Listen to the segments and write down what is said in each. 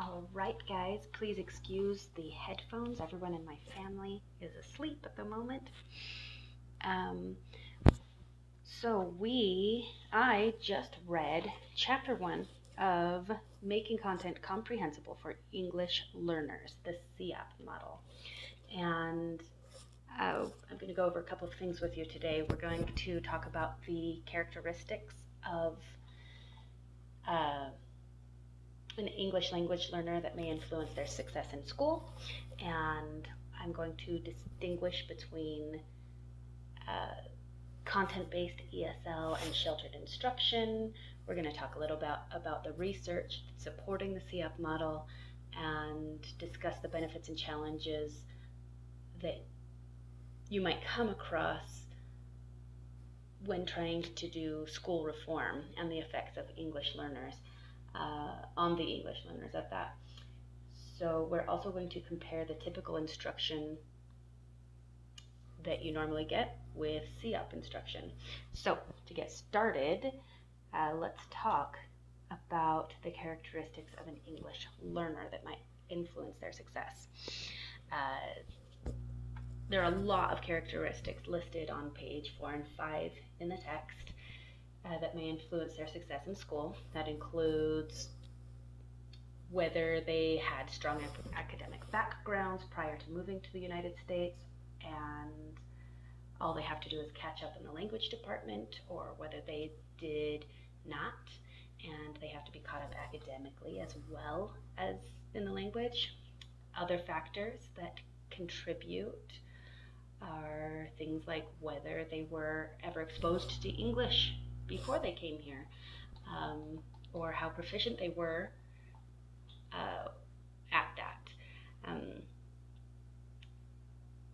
All right, guys, please excuse the headphones. Everyone in my family is asleep at the moment. Um, I just read chapter 1 of Making Content Comprehensible for English Learners, the CEOP model. And I'm going to go over a couple of things with you today. We're going to talk about the characteristics of an English language learner that may influence their success in school, and I'm going to distinguish between content-based ESL and sheltered instruction. We're going to talk a little about the research supporting the CEOP model and discuss the benefits and challenges that you might come across when trying to do school reform and the effects of English learners on the English learners at that. So we're also going to compare the typical instruction that you normally get with CEOP instruction. So to get started, let's talk about the characteristics of an English learner that might influence their success. There are a lot of characteristics listed on page 4 and 5 in the text that may influence their success in school. That includes whether they had strong academic backgrounds prior to moving to the United States and all they have to do is catch up in the language department, or whether they did not and they have to be caught up academically as well as in the language. Other factors that contribute are things like whether they were ever exposed to English before they came here, or how proficient they were at that.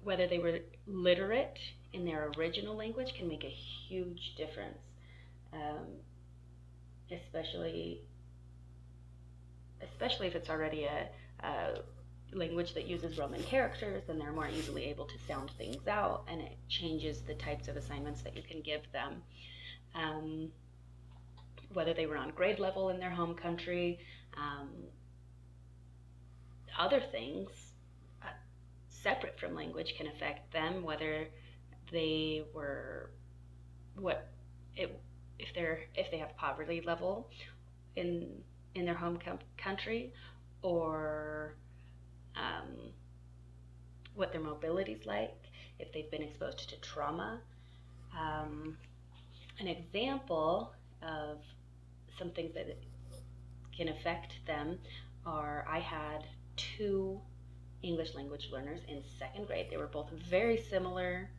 Whether they were literate in their original language can make a huge difference, especially if it's already a language that uses Roman characters, then they're more easily able to sound things out, and it changes the types of assignments that you can give them. Whether they were on grade level in their home country, other things separate from language can affect them, whether they were if they have poverty level in their home country, or what their mobility is like, if they've been exposed to trauma. An example of some things that can affect them are, I had 2 English language learners in 2nd grade. They were both very similar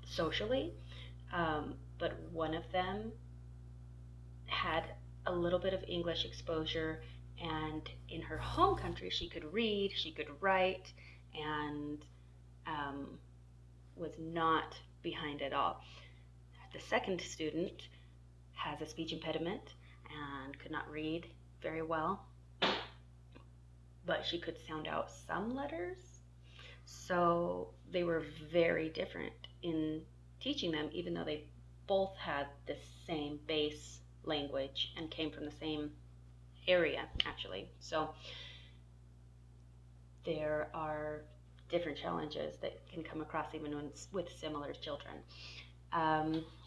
socially, but one of them had a little bit of English exposure, and in her home country she could read, she could write, and was not behind at all. The second student has a speech impediment and could not read very well, but she could sound out some letters. So they were very different in teaching them, even though they both had the same base language and came from the same area, actually. So there are different challenges that can come across even with similar children.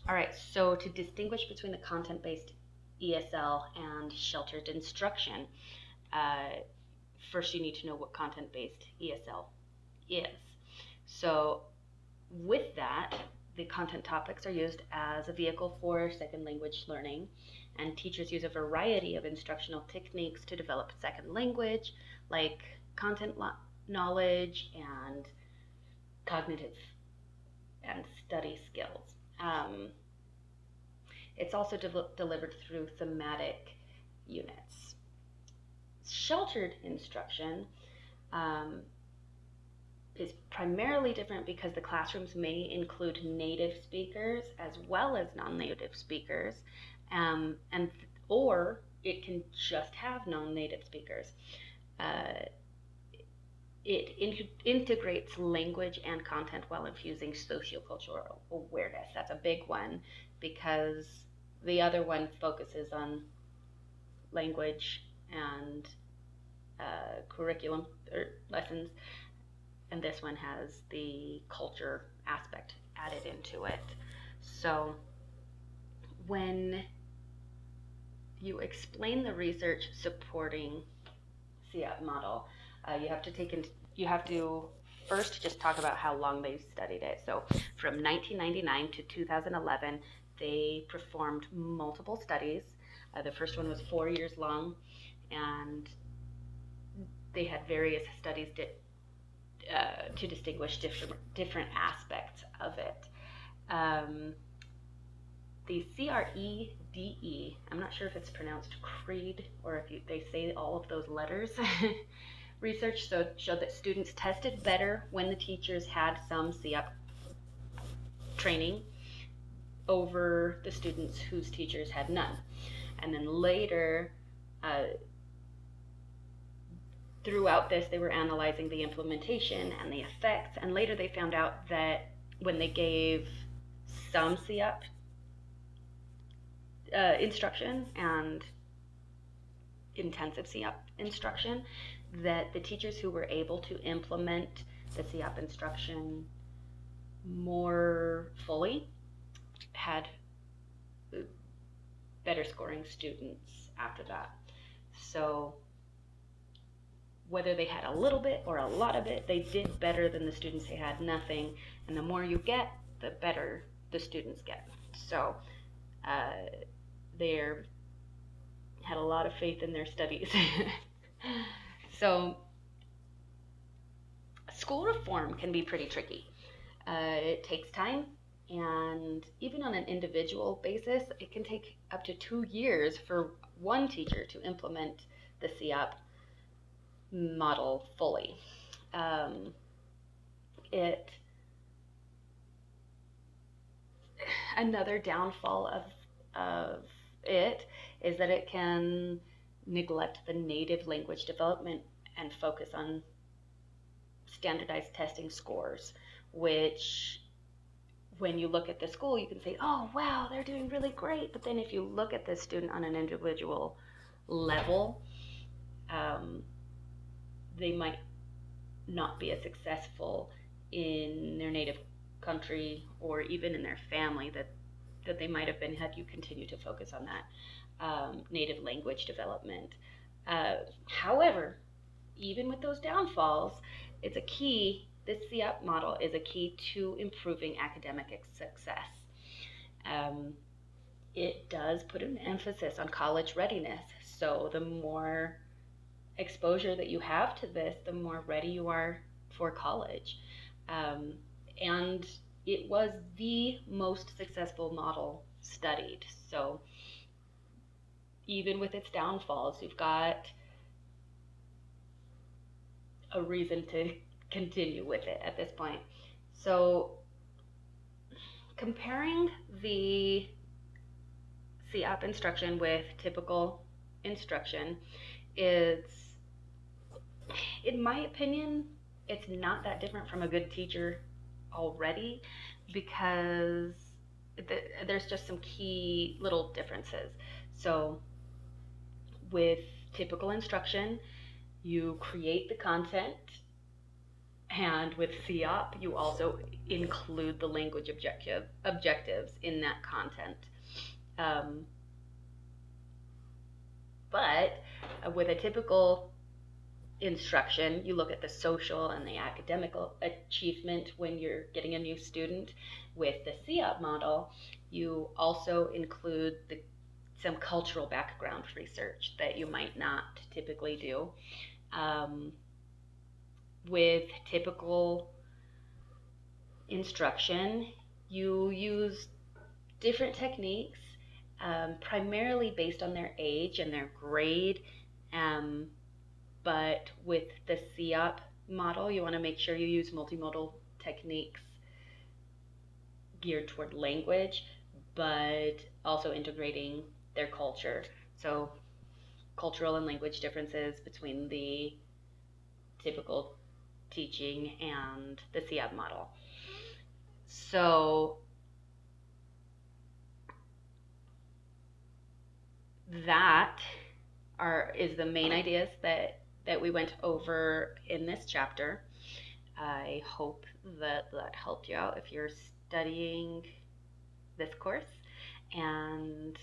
All right, so to distinguish between the content-based ESL and sheltered instruction, first you need to know what content-based ESL is. So with that, the content topics are used as a vehicle for second language learning, and teachers use a variety of instructional techniques to develop second language, like content knowledge and cognitive and study skills. It's also delivered through thematic units. Sheltered instruction is primarily different because the classrooms may include native speakers as well as non-native speakers, or it can just have non-native speakers. It integrates language and content while infusing sociocultural awareness. That's a big one, because the other one focuses on language and curriculum or lessons, and this one has the culture aspect added into it. So when you explain the research supporting CEOP model, you have to first just talk about how long they've studied it. So from 1999 to 2011, they performed multiple studies. The first one was 4 years long, and they had various studies to distinguish different aspects of it. The CREDE, I'm not sure if it's pronounced CREED or if they say all of those letters. Research showed that students tested better when the teachers had some CEOP training over the students whose teachers had none. And then later, throughout this, they were analyzing the implementation and the effects, and later they found out that when they gave some CEOP instruction and intensive CEOP instruction, that the teachers who were able to implement the CEOP instruction more fully had better scoring students after that. So whether they had a little bit or a lot of it, they did better than the students who had nothing. And the more you get, the better the students get. So they had a lot of faith in their studies. So school reform can be pretty tricky. It takes time, and even on an individual basis, it can take up to 2 years for one teacher to implement the CEOP model fully. Another downfall of it is that it can neglect the native language development and focus on standardized testing scores, which when you look at the school, you can say, oh, wow, they're doing really great. But then if you look at the student on an individual level, they might not be as successful in their native country or even in their family that they might have been had you continue to focus on that native language development. However, even with those downfalls, this CEOP model is a key to improving academic success. It does put an emphasis on college readiness. So the more exposure that you have to this, the more ready you are for college. And it was the most successful model studied. So even with its downfalls, you've got a reason to continue with it at this point. So comparing the CEOP instruction with typical instruction is, in my opinion, it's not that different from a good teacher already, because there's just some key little differences. So with typical instruction, you create the content, and with CEOP, you also include the language objectives in that content. But with a typical instruction, you look at the social and the academic achievement when you're getting a new student. With the CEOP model, you also include some cultural background research that you might not typically do. With typical instruction, you use different techniques, primarily based on their age and their grade. But with the CEOP model, you want to make sure you use multimodal techniques geared toward language, but also integrating their culture. So cultural and language differences between the typical teaching and the CEOP model. So that is the main ideas that that we went over in this chapter. I hope that helped you out if you're studying this course, and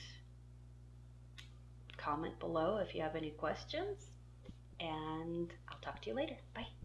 comment below if you have any questions, and I'll talk to you later. Bye.